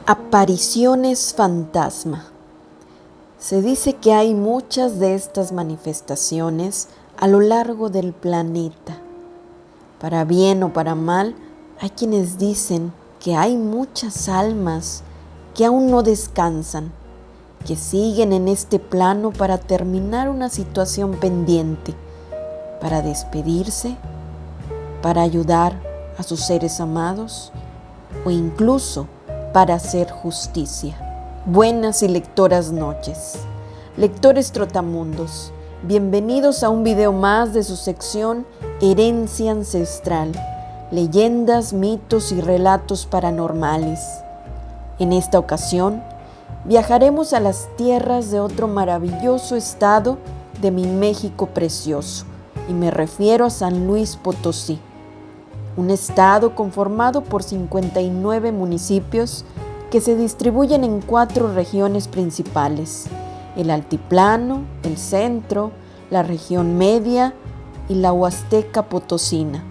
Apariciones fantasma. Se dice que hay muchas de estas manifestaciones a lo largo del planeta. Para bien o para mal, hay quienes dicen que hay muchas almas que aún no descansan, que siguen en este plano para terminar una situación pendiente, para despedirse, para ayudar a sus seres amados o incluso para hacer justicia. Buenas y lectoras noches. Lectores trotamundos, bienvenidos a un video más de su sección Herencia Ancestral, leyendas, mitos y relatos paranormales. En esta ocasión, viajaremos a las tierras de otro maravilloso estado de mi México precioso, y me refiero a San Luis Potosí. Un estado conformado por 59 municipios que se distribuyen en 4 regiones principales: el altiplano, el centro, la región media y la Huasteca Potosina.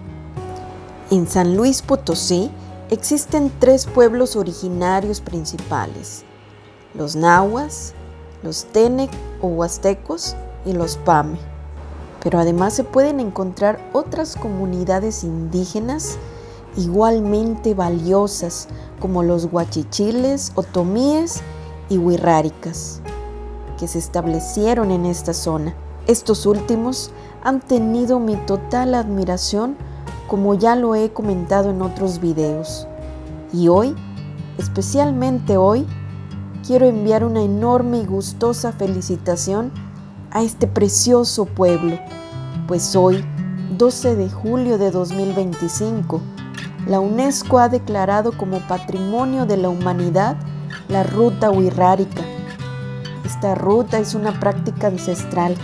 En San Luis Potosí existen 3 pueblos originarios principales: los nahuas, los tenec o huastecos y los pame. Pero además se pueden encontrar otras comunidades indígenas igualmente valiosas, como los huachichiles, otomíes y huirráricas, que se establecieron en esta zona. Estos últimos han tenido mi total admiración, como ya lo he comentado en otros videos. Y hoy, especialmente hoy, quiero enviar una enorme y gustosa felicitación a este precioso pueblo, pues hoy, 12 de julio de 2025, la UNESCO ha declarado como Patrimonio de la Humanidad la ruta huirrárica. Esta ruta es una práctica ancestral,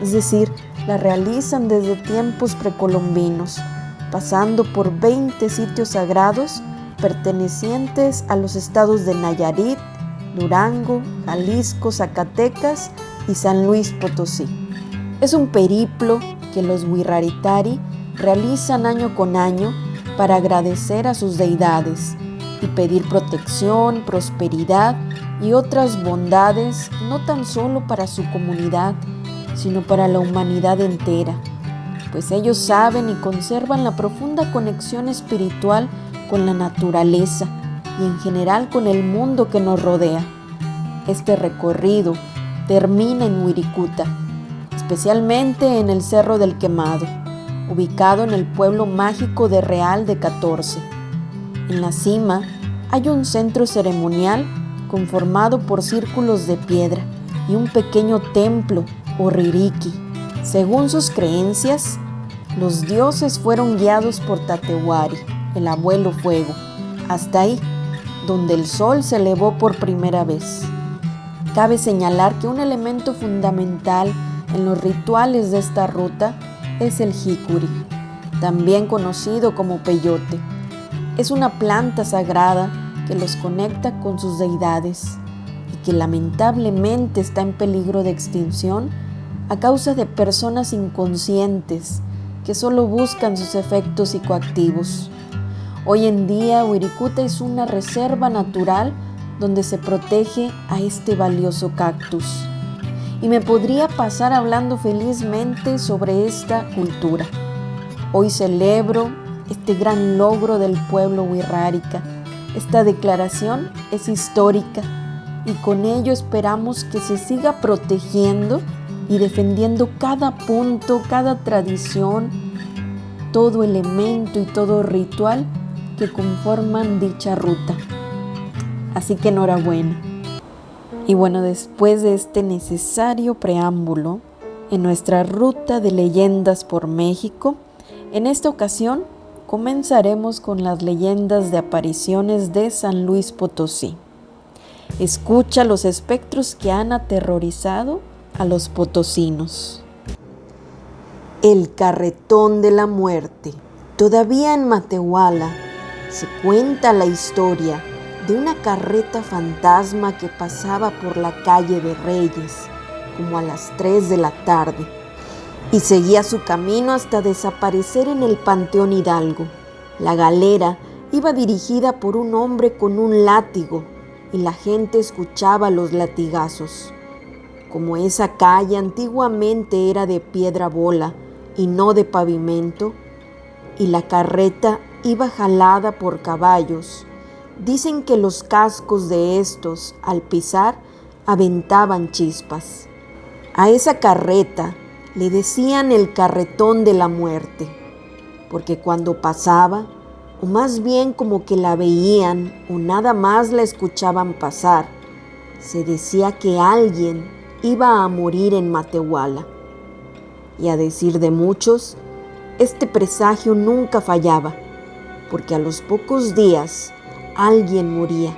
es decir, la realizan desde tiempos precolombinos, pasando por 20 sitios sagrados pertenecientes a los estados de Nayarit, Durango, Jalisco, Zacatecas y San Luis Potosí. Es un periplo que los huirraritari realizan año con año para agradecer a sus deidades y pedir protección, prosperidad y otras bondades, no tan solo para su comunidad, sino para la humanidad entera, pues ellos saben y conservan la profunda conexión espiritual con la naturaleza y en general con el mundo que nos rodea. Este recorrido termina en Wirikuta, especialmente en el Cerro del Quemado, ubicado en el pueblo mágico de Real de 14. En la cima hay un centro ceremonial conformado por círculos de piedra y un pequeño templo o ririki. Según sus creencias, los dioses fueron guiados por Tatewari, el abuelo fuego, hasta ahí, donde el sol se elevó por primera vez. Cabe señalar que un elemento fundamental en los rituales de esta ruta es el jicuri, también conocido como peyote. Es una planta sagrada que los conecta con sus deidades y que lamentablemente está en peligro de extinción a causa de personas inconscientes que solo buscan sus efectos psicoactivos. Hoy en día, Wirikuta es una reserva natural donde se protege a este valioso cactus. Y me podría pasar hablando felizmente sobre esta cultura. Hoy celebro este gran logro del pueblo huirrárica. Esta declaración es histórica y con ello esperamos que se siga protegiendo y defendiendo cada punto, cada tradición, todo elemento y todo ritual que conforman dicha ruta. Así que enhorabuena. Y bueno, después de este necesario preámbulo en nuestra ruta de leyendas por México, en esta ocasión comenzaremos con las leyendas de apariciones de San Luis Potosí. Escucha los espectros que han aterrorizado a los potosinos. El carretón de la muerte. Todavía en Matehuala se cuenta la historia de una carreta fantasma que pasaba por la calle de Reyes como a las 3 de la tarde y seguía su camino hasta desaparecer en el Panteón Hidalgo. La galera iba dirigida por un hombre con un látigo y la gente escuchaba los latigazos. Como esa calle antiguamente era de piedra bola y no de pavimento, y la carreta iba jalada por caballos, dicen que los cascos de estos, al pisar, aventaban chispas. A esa carreta le decían el carretón de la muerte, porque cuando pasaba, o más bien como que la veían o nada más la escuchaban pasar, se decía que alguien iba a morir en Matehuala. Y a decir de muchos, este presagio nunca fallaba, porque a los pocos días alguien moría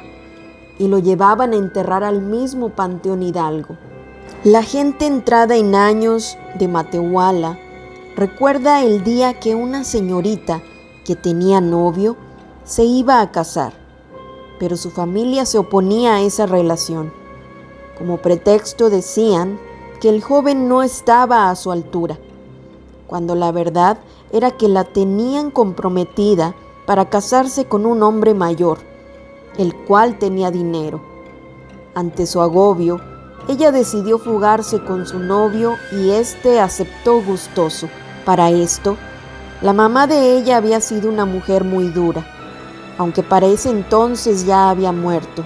y lo llevaban a enterrar al mismo Panteón Hidalgo. La gente entrada en años de Matehuala recuerda el día que una señorita que tenía novio se iba a casar, pero su familia se oponía a esa relación. Como pretexto decían que el joven no estaba a su altura, cuando la verdad era que la tenían comprometida para casarse con un hombre mayor, el cual tenía dinero. Ante su agobio, ella decidió fugarse con su novio y éste aceptó gustoso. Para esto, la mamá de ella había sido una mujer muy dura, aunque para ese entonces ya había muerto.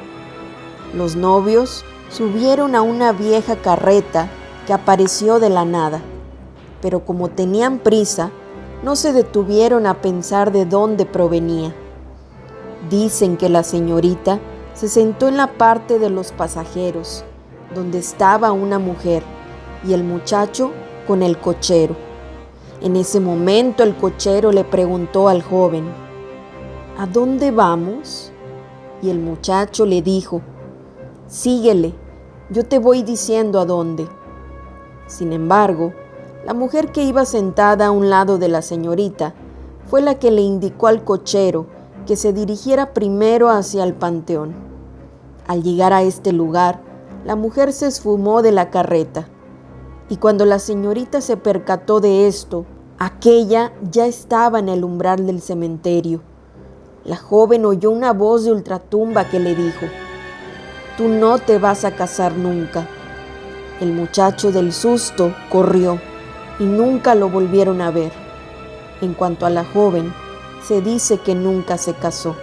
Los novios subieron a una vieja carreta que apareció de la nada, pero como tenían prisa, no se detuvieron a pensar de dónde provenía. Dicen que la señorita se sentó en la parte de los pasajeros, donde estaba una mujer, y el muchacho con el cochero. En ese momento el cochero le preguntó al joven: ¿a dónde vamos? Y el muchacho le dijo: síguele, yo te voy diciendo a dónde. Sin embargo, la mujer que iba sentada a un lado de la señorita fue la que le indicó al cochero que se dirigiera primero hacia el panteón. Al llegar a este lugar, la mujer se esfumó de la carreta, y cuando la señorita se percató de esto, aquella ya estaba en el umbral del cementerio. La joven oyó una voz de ultratumba que le dijo: tú no te vas a casar nunca. El muchacho del susto corrió y nunca lo volvieron a ver. En cuanto a la joven, se dice que nunca se casó.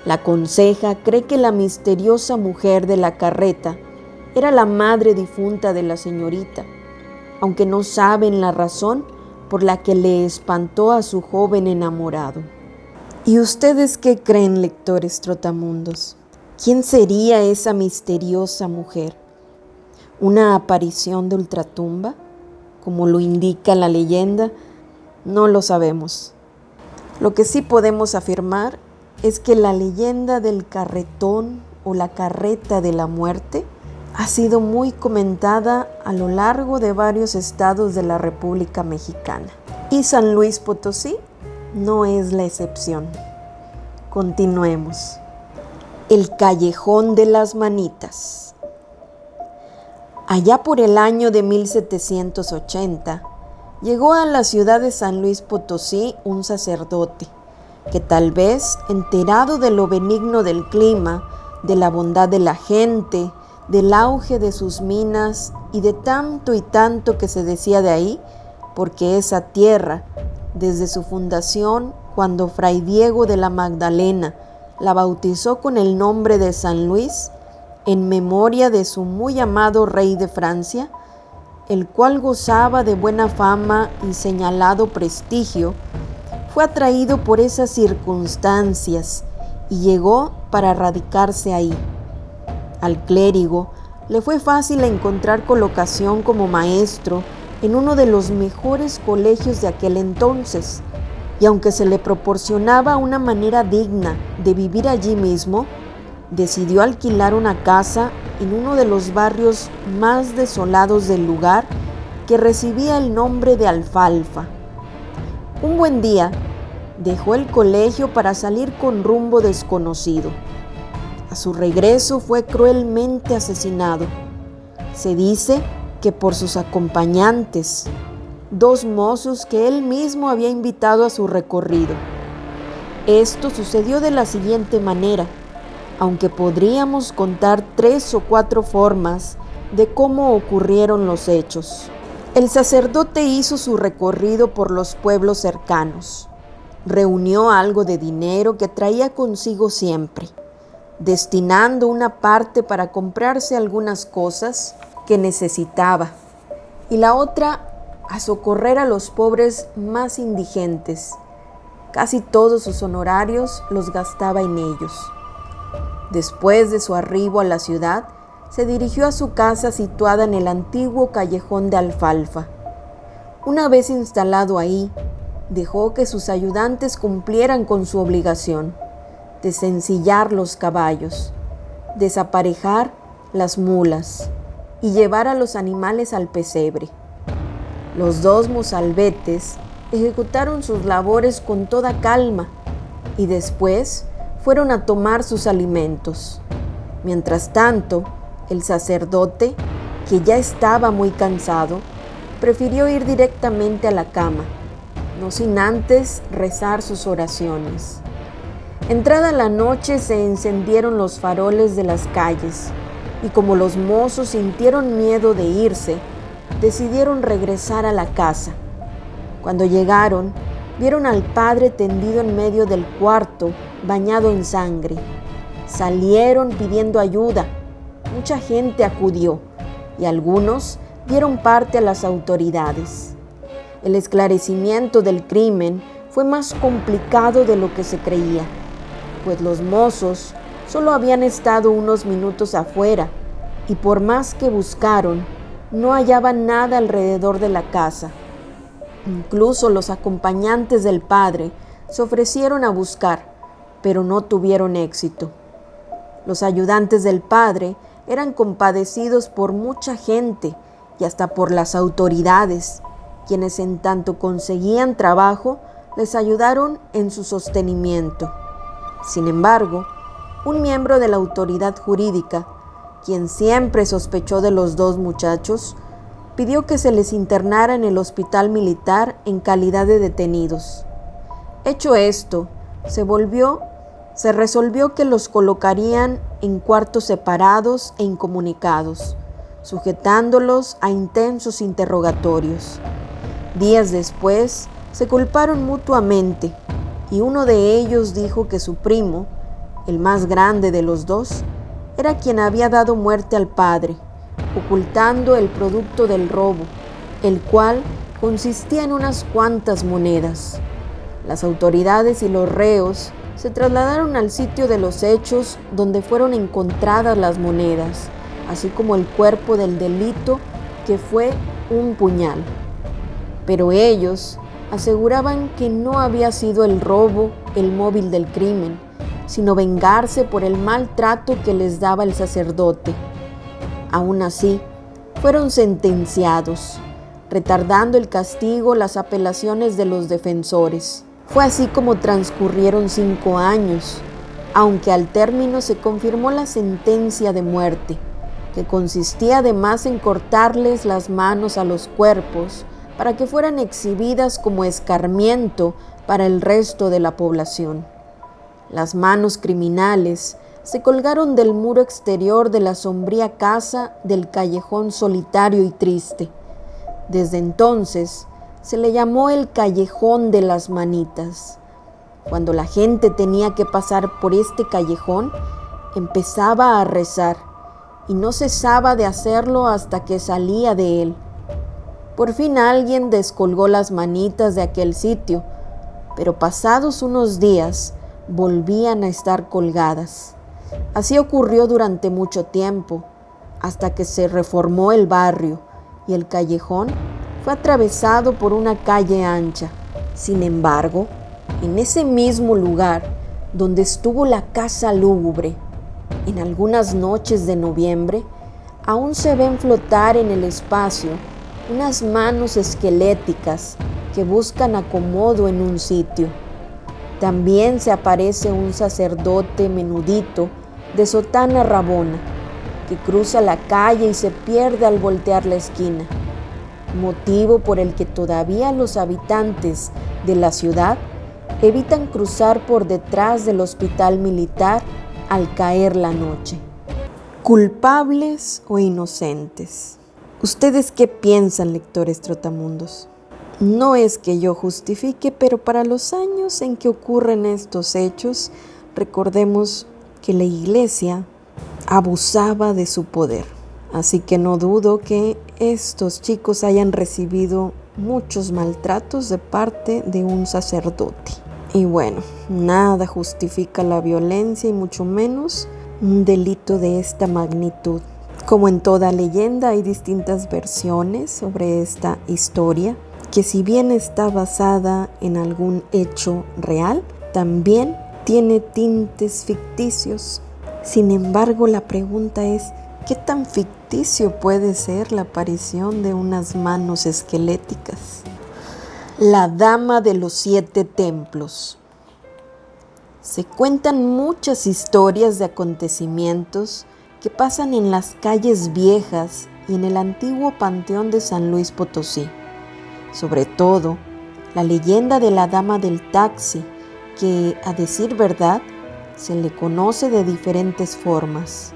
La conceja cree que la misteriosa mujer de la carreta era la madre difunta de la señorita, aunque no saben la razón por la que le espantó a su joven enamorado. ¿Y ustedes qué creen, lectores trotamundos? ¿Quién sería esa misteriosa mujer? ¿Una aparición de ultratumba, como lo indica la leyenda? No lo sabemos. Lo que sí podemos afirmar es que la leyenda del carretón o la carreta de la muerte ha sido muy comentada a lo largo de varios estados de la República Mexicana. Y San Luis Potosí no es la excepción. Continuemos. El Callejón de las Manitas. Allá por el año de 1780, llegó a la ciudad de San Luis Potosí un sacerdote que, tal vez enterado de lo benigno del clima, de la bondad de la gente, del auge de sus minas y de tanto y tanto que se decía de ahí, porque esa tierra, desde su fundación, cuando Fray Diego de la Magdalena la bautizó con el nombre de San Luis, en memoria de su muy amado rey de Francia, el cual gozaba de buena fama y señalado prestigio, fue atraído por esas circunstancias y llegó para radicarse ahí. Al clérigo le fue fácil encontrar colocación como maestro en uno de los mejores colegios de aquel entonces, y aunque se le proporcionaba una manera digna de vivir allí mismo, decidió alquilar una casa en uno de los barrios más desolados del lugar, que recibía el nombre de Alfalfa. Un buen día dejó el colegio para salir con rumbo desconocido. A su regreso fue cruelmente asesinado. Se dice que por sus acompañantes, 2 mozos que él mismo había invitado a su recorrido. Esto sucedió de la siguiente manera, aunque podríamos contar 3 o 4 formas de cómo ocurrieron los hechos. El sacerdote hizo su recorrido por los pueblos cercanos. Reunió algo de dinero que traía consigo siempre, destinando una parte para comprarse algunas cosas que necesitaba y la otra a socorrer a los pobres más indigentes. Casi todos sus honorarios los gastaba en ellos. Después de su arribo a la ciudad, se dirigió a su casa situada en el antiguo callejón de Alfalfa. Una vez instalado ahí, dejó que sus ayudantes cumplieran con su obligación: desencillar los caballos, desaparejar las mulas y llevar a los animales al pesebre. Los 2 mozalbetes ejecutaron sus labores con toda calma y después fueron a tomar sus alimentos. Mientras tanto, el sacerdote, que ya estaba muy cansado, prefirió ir directamente a la cama, no sin antes rezar sus oraciones. Entrada la noche se encendieron los faroles de las calles y como los mozos sintieron miedo de irse, decidieron regresar a la casa. Cuando llegaron, vieron al padre tendido en medio del cuarto, bañado en sangre. Salieron pidiendo ayuda. Mucha gente acudió y algunos dieron parte a las autoridades. El esclarecimiento del crimen fue más complicado de lo que se creía, pues los mozos solo habían estado unos minutos afuera y por más que buscaron, no hallaban nada alrededor de la casa. Incluso los acompañantes del padre se ofrecieron a buscar, pero no tuvieron éxito. Los ayudantes del padre eran compadecidos por mucha gente y hasta por las autoridades, quienes en tanto conseguían trabajo, les ayudaron en su sostenimiento. Sin embargo, un miembro de la autoridad jurídica, quien siempre sospechó de los 2 muchachos, pidió que se les internara en el hospital militar en calidad de detenidos. Hecho esto, se resolvió que los colocarían en cuartos separados e incomunicados, sujetándolos a intensos interrogatorios. Días después, se culparon mutuamente y uno de ellos dijo que su primo, el más grande de los 2, era quien había dado muerte al padre, ocultando el producto del robo, el cual consistía en unas cuantas monedas. Las autoridades y los reos se trasladaron al sitio de los hechos donde fueron encontradas las monedas, así como el cuerpo del delito, que fue un puñal. Pero ellos aseguraban que no había sido el robo el móvil del crimen, sino vengarse por el maltrato que les daba el sacerdote. Aún así, fueron sentenciados, retardando el castigo las apelaciones de los defensores. Fue así como transcurrieron 5 años, aunque al término se confirmó la sentencia de muerte, que consistía además en cortarles las manos a los cuerpos para que fueran exhibidas como escarmiento para el resto de la población. Las manos criminales se colgaron del muro exterior de la sombría casa del callejón solitario y triste. Desde entonces se le llamó el Callejón de las Manitas. Cuando la gente tenía que pasar por este callejón, empezaba a rezar y no cesaba de hacerlo hasta que salía de él. Por fin alguien descolgó las manitas de aquel sitio, pero pasados unos días volvían a estar colgadas. Así ocurrió durante mucho tiempo, hasta que se reformó el barrio y el callejón fue atravesado por una calle ancha. Sin embargo, en ese mismo lugar donde estuvo la casa lúgubre, en algunas noches de noviembre, aún se ven flotar en el espacio unas manos esqueléticas que buscan acomodo en un sitio. También se aparece un sacerdote menudito de sotana rabona, que cruza la calle y se pierde al voltear la esquina, motivo por el que todavía los habitantes de la ciudad evitan cruzar por detrás del hospital militar al caer la noche. ¿Culpables o inocentes? ¿Ustedes qué piensan, lectores trotamundos? No es que yo justifique, pero para los años en que ocurren estos hechos, recordemos que la Iglesia abusaba de su poder. Así que no dudo que estos chicos hayan recibido muchos maltratos de parte de un sacerdote. Y bueno, nada justifica la violencia y mucho menos un delito de esta magnitud. Como en toda leyenda, hay distintas versiones sobre esta historia, que si bien está basada en algún hecho real, también tiene tintes ficticios. Sin embargo, la pregunta es, ¿qué tan ficticio puede ser la aparición de unas manos esqueléticas? La Dama de los 7 Templos. Se cuentan muchas historias de acontecimientos que pasan en las calles viejas y en el antiguo panteón de San Luis Potosí. Sobre todo, la leyenda de la Dama del Taxi, que, a decir verdad, se le conoce de diferentes formas.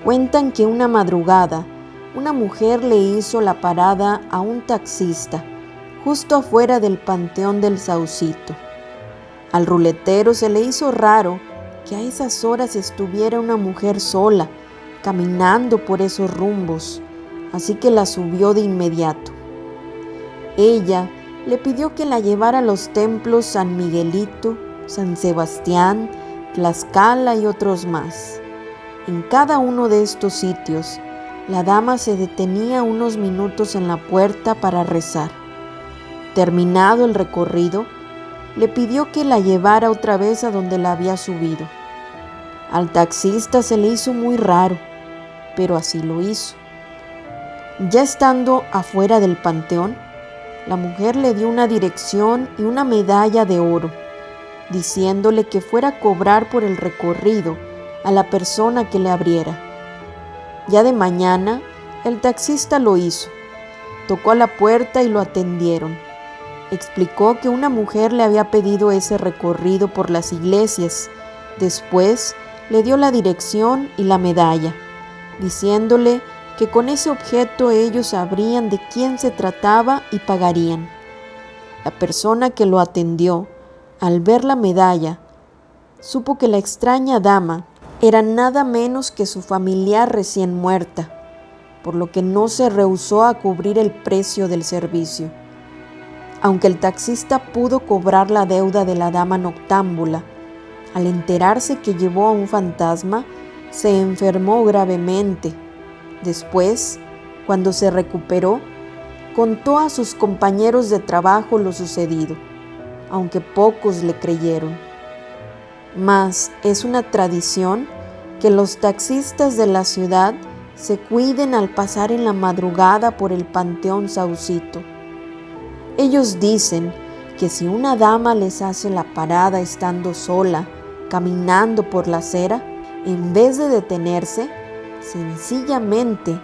Cuentan que una madrugada, una mujer le hizo la parada a un taxista justo afuera del Panteón del Saucito. Al ruletero se le hizo raro que a esas horas estuviera una mujer sola, caminando por esos rumbos, así que la subió de inmediato. Ella le pidió que la llevara a los templos San Miguelito, San Sebastián, Tlaxcala y otros más. En cada uno de estos sitios, la dama se detenía unos minutos en la puerta para rezar. Terminado el recorrido, le pidió que la llevara otra vez a donde la había subido. Al taxista se le hizo muy raro, pero así lo hizo. Ya estando afuera del panteón, la mujer le dio una dirección y una medalla de oro, diciéndole que fuera a cobrar por el recorrido a la persona que le abriera. Ya de mañana, el taxista lo hizo. Tocó a la puerta y lo atendieron. Explicó que una mujer le había pedido ese recorrido por las iglesias. Después le dio la dirección y la medalla, diciéndole que con ese objeto ellos sabrían de quién se trataba y pagarían. La persona que lo atendió, al ver la medalla, supo que la extraña dama era nada menos que su familiar recién muerta, por lo que no se rehusó a cubrir el precio del servicio. Aunque el taxista pudo cobrar la deuda de la dama noctámbula, al enterarse que llevó a un fantasma, se enfermó gravemente. Después, cuando se recuperó, contó a sus compañeros de trabajo lo sucedido, aunque pocos le creyeron. Mas es una tradición que los taxistas de la ciudad se cuiden al pasar en la madrugada por el Panteón Saucito. Ellos dicen que si una dama les hace la parada estando sola, caminando por la acera, en vez de detenerse, sencillamente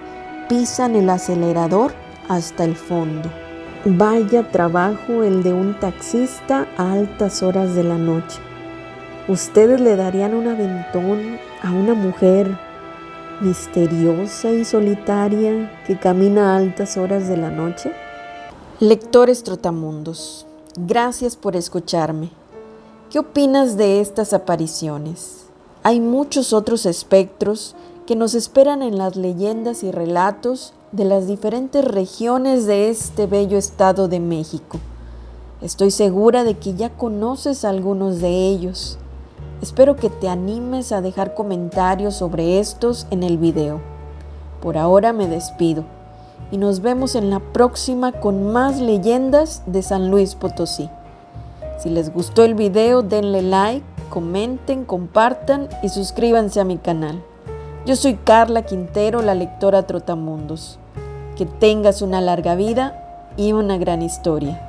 pisan el acelerador hasta el fondo. Vaya trabajo el de un taxista a altas horas de la noche. ¿Ustedes le darían un aventón a una mujer misteriosa y solitaria que camina a altas horas de la noche? Lectores trotamundos, gracias por escucharme. ¿Qué opinas de estas apariciones? Hay muchos otros espectros que nos esperan en las leyendas y relatos de las diferentes regiones de este bello estado de México. Estoy segura de que ya conoces algunos de ellos. Espero que te animes a dejar comentarios sobre estos en el video. Por ahora me despido y nos vemos en la próxima con más leyendas de San Luis Potosí. Si les gustó el video, denle like, comenten, compartan y suscríbanse a mi canal. Yo soy Carla Quintero, la lectora Trotamundos. Que tengas una larga vida y una gran historia.